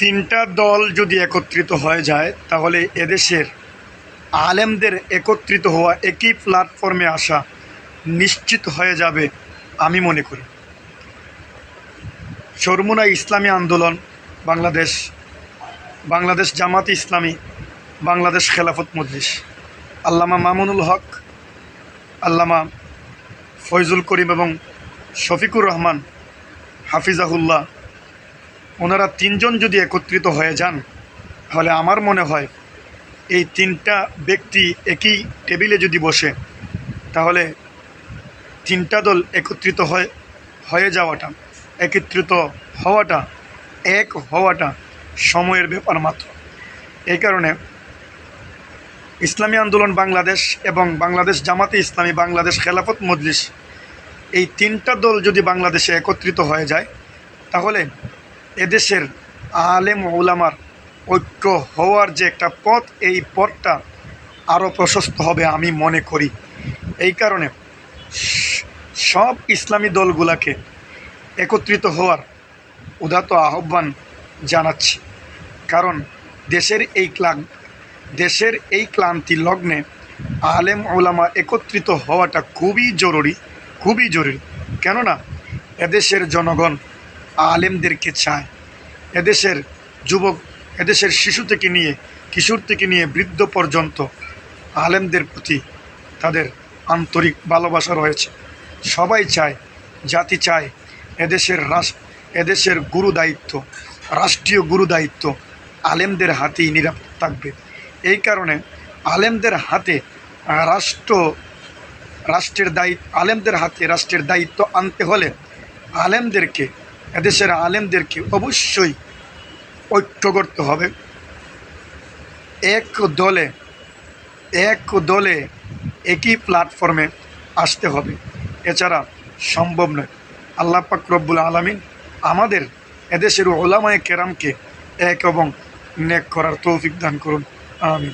তিনটা দল যদি একত্রিত হয়ে যায় তাহলে এদেশের আলেমদের একত্রিত হওয়া একই প্ল্যাটফর্মে আসা নিশ্চিত হয়ে যাবে আমি মনে করি। চরমোনাই ইসলামী আন্দোলন বাংলাদেশ, বাংলাদেশ জামাতে ইসলামী, বাংলাদেশ খেলাফত মজলিস, আল্লামা মামুনুল হক, আল্লামা ফয়জুল করিম এবং শফিকুর রহমান হাফিজাহুল্লাহ, ওনারা তিনজন যদি একত্রিত হয়ে যান তাহলে আমার মনে হয় এই তিনটা ব্যক্তি একই টেবিলে যদি বসে তাহলে তিনটা দল একত্রিত হয়ে যাওয়াটা, একত্রিত হওয়াটা, এক হওয়াটা সময়ের ব্যাপার মাত্র। এই কারণে ইসলামী আন্দোলন বাংলাদেশ এবং বাংলাদেশ জামাতে ইসলামী, বাংলাদেশ খেলাফত মজলিস, এই তিনটা দল যদি বাংলাদেশে একত্রিত হয়ে যায় তাহলে এদেশের আলেম ওলামার ঐক্য হওয়ার যে একটা পথ, এই পথটা আরও প্রশস্ত হবে আমি মনে করি। এই কারণে সব ইসলামী দলগুলোকে একত্রিত হওয়ার উদাত্ত আহ্বান জানাচ্ছি। কারণ দেশের এই ক্লান্তি লগ্নে আলেম ওলামা একত্রিত হওয়াটা খুবই জরুরি, খুবই জরুরি। কেননা এদেশের জনগণ আলেমদেরকে চায়। এদেশের যুবক, এদেশের শিশু থেকে নিয়ে কিশোর থেকে নিয়ে বৃদ্ধ পর্যন্ত আলেমদের প্রতি তাদের আন্তরিক ভালোবাসা রয়েছে। সবাই চায়, জাতি চায় এদেশের গুরু দায়িত্ব, রাষ্ট্রীয় গুরু দায়িত্ব আলেমদের হাতেই নিরাপদ থাকবে। এই কারণে আলেমদের হাতে রাষ্ট্রের দায়িত্ব আনতে হলে এদেশের আলেমদেরকে অবশ্যই ঐক্য করতে হবে, এক দলে একই প্ল্যাটফর্মে আসতে হবে। এছাড়া সম্ভব নয়। আল্লাহ পাক রব্বুল আলামিন আমাদের এদেশের উলামায়ে কেরামকে এক এবং নেক করার তৌফিক দান করুন। আমিন।